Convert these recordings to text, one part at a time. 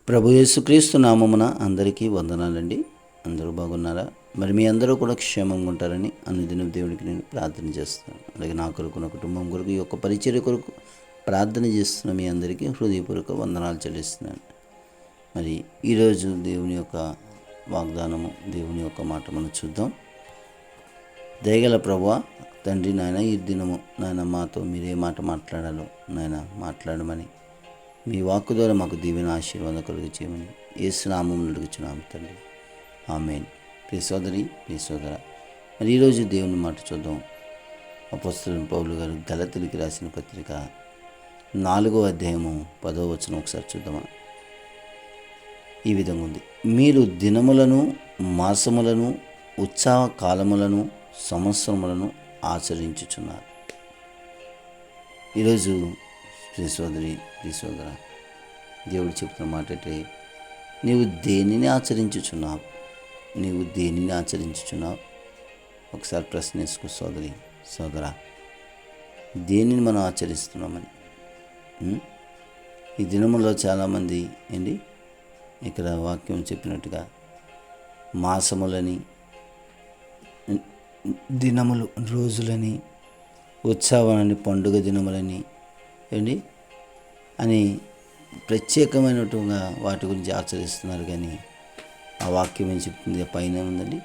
ప్రభు యేసుక్రీస్తు నామమున అందరికీ వందనాలండి. అందరూ బాగున్నారా? మరి మీ అందరూ కూడా క్షేమంగా ఉంటారని అనుదినం దేవునికి నేను ప్రార్థన చేస్తాను. అలాగే నా కొరకు, నా కుటుంబం కొరకు, ఈ యొక్క పరిచర్య కొరకు ప్రార్థన చేస్తున్న మీ అందరికీ హృదయపూర్వక వందనాలు చెల్లిస్తున్నాను. మరి ఈరోజు దేవుని యొక్క వాగ్దానము, దేవుని యొక్క మాట మనం చూద్దాం. దయగల ప్రభువా, తండ్రి, నాయన, ఈ దినము నాయన మాతో మీరే మాట మాట్లాడాలో నాయన మాట్లాడమని, మీ వాక్కు ద్వారా మాకు దీవెన ఆశీర్వాదం కలుగు చేయమని యేసు నామమున అడుగుచున్నాము తండ్రి. ఆమేన్. ప్రియ సోదరి, ప్రియ సోదర, మరి ఈరోజు దేవుని మాట చూద్దాం. అపోస్తలుడైన పౌలు గారు గలతీయులకు రాసిన పత్రిక 4వ అధ్యాయము 10వ వచనం ఒకసారి చూద్దామా? ఈ విధంగా ఉంది: మీరు దినములను, మాసములను, ఉత్సవ కాలములను, సంవత్సరములను ఆచరించుచున్నారు. ఈరోజు ప్రియ సోదరి, ప్రియ సోదర, దేవుడు చెప్తున్న మాట అంటే, నీవు దేనిని ఆచరించుచున్నావు? నీవు దేనిని ఆచరించుచున్నావు? ఒకసారి ప్రశ్న వేసుకో సోదరి, సోదర, దేనిని మనం ఆచరిస్తున్నామని. ఈ దినములో చాలామంది ఏంటి, ఇక్కడ వాక్యం చెప్పినట్టుగా మాసములని, దినములు, రోజులని, ఉత్సవాలని, పండుగ దినములని ఏంటి అని ప్రత్యేకమైనట్టుగా వాటి గురించి ఆచరిస్తున్నారు. కానీ ఆ వాక్యం ఏం చెప్తుంది? పైన ఉందండి,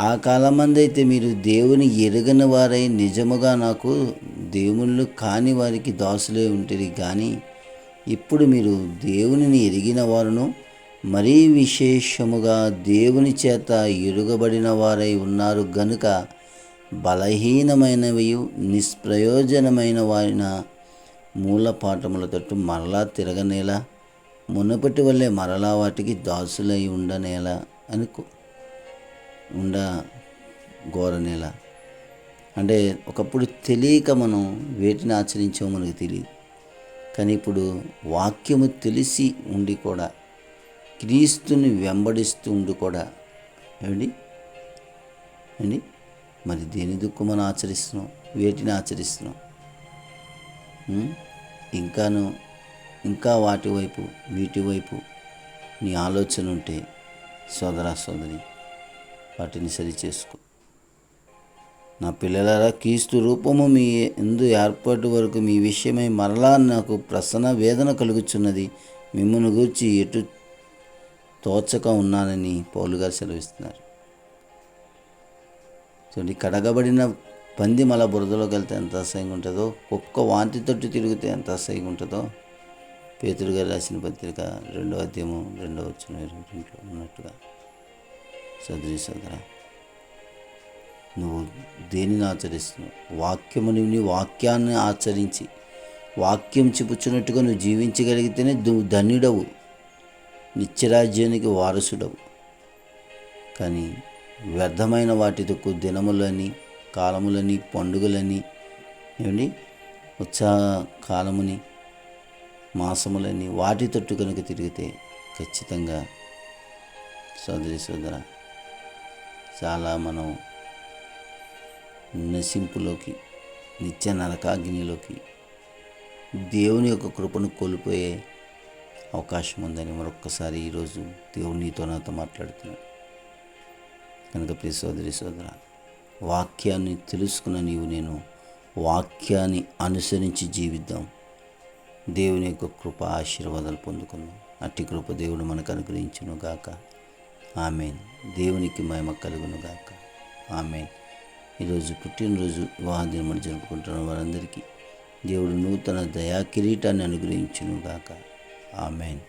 ఆ కాలమంది అయితే మీరు దేవుని ఎరగని వారై నిజముగా నాకు దేవుళ్ళు కాని వారికి దాసులే ఉంటుంది. కానీ ఇప్పుడు మీరు దేవునిని ఎరిగిన వారును, మరీ విశేషముగా దేవుని చేత ఎరుగబడిన వారై ఉన్నారు గనుక బలహీనమైనవి, నిష్ప్రయోజనమైన వారిన మూలపాఠముల తట్టు మరలా తిరగనేలా, మునపటి వల్లే మరలా వాటికి దాసులై ఉండనేలా అనుకో గోరనేలా. అంటే ఒకప్పుడు తెలియక మనం వేటిని ఆచరించామో మనకు తెలియదు. కానీ ఇప్పుడు వాక్యము తెలిసి ఉండి కూడా, క్రీస్తుని వెంబడిస్తూ ఉండి కూడా ఏమండి మరి దేని దుక్కు మనం ఆచరిస్తున్నాం? వేటిని ఆచరిస్తున్నాం? ఇంకా వాటి వైపు, వీటి వైపు నీ ఆలోచన ఉంటే సోదరా, సోదరి, వాటిని సరి చేసుకో. నా పిల్లలారా, క్రీస్తు రూపము మీ యందు ఏర్పాటు వరకు మీ విషయమై మరలా నాకు ప్రసన్న వేదన కలుగుచున్నది. మిమ్మల్ని గూర్చి ఎటు తోచక ఉన్నానని పౌలు గారు సెలవిస్తున్నారు. చూడండి, కడగబడిన పంది మళ్ళా బురదలోకి వెళ్తే ఎంత అసహ్యంగా ఉంటుందో, కుక్క వాంతి తట్టు తిరిగితే ఎంత అసహ్యంగా ఉంటుందో పేతురు గారు రాసిన పత్రిక 2వ అధ్యాయము 2వ వచనం 22 ఉన్నట్టుగా. సోదరి, సోదర, నువ్వు దేనిని ఆచరిస్తున్నావు? వాక్యముని, నీ వాక్యాన్ని ఆచరించి వాక్యం చెప్పుచున్నట్టుగా నువ్వు జీవించగలిగితేనే నువ్వు ధన్యుడవు, నిత్యరాజ్యానికి వారసుడవు. కానీ వ్యర్థమైన వాటితో దినములని, కాలములని, పండుగలని, ఏమండి ఉత్సాహ కాలముని, మాసములని, వాటి తట్టు కనుక తిరిగితే ఖచ్చితంగా సోదరి, సోదర, చాలా మనం నశింపులోకి, నిత్య నరకాగ్నిలోకి, దేవుని యొక్క కృపను కోల్పోయే అవకాశం ఉందని మరొక్కసారి ఈరోజు దేవుడు నీతో నాతో మాట్లాడుతున్నాడు. కనుక ప్రియ సోదరి, సోదర, వాక్యాన్ని తెలుసుకున్న నీవు నేను వాక్యాన్ని అనుసరించి జీవిద్దాం. దేవుని యొక్క కృప, ఆశీర్వాదాలు పొందుకుందాం. అట్టి కృప దేవుడు మనకు అనుగ్రహించును గాక. ఆమేన్. దేవునికి మహిమ కలుగును గాక. ఆమేన్. ఈరోజు పుట్టినరోజు, వివాహ దినములు జరుపుకుంటున్న వారందరికీ దేవుడు నూతన దయా కిరీటాన్ని అనుగ్రహించును గాక. ఆమేన్.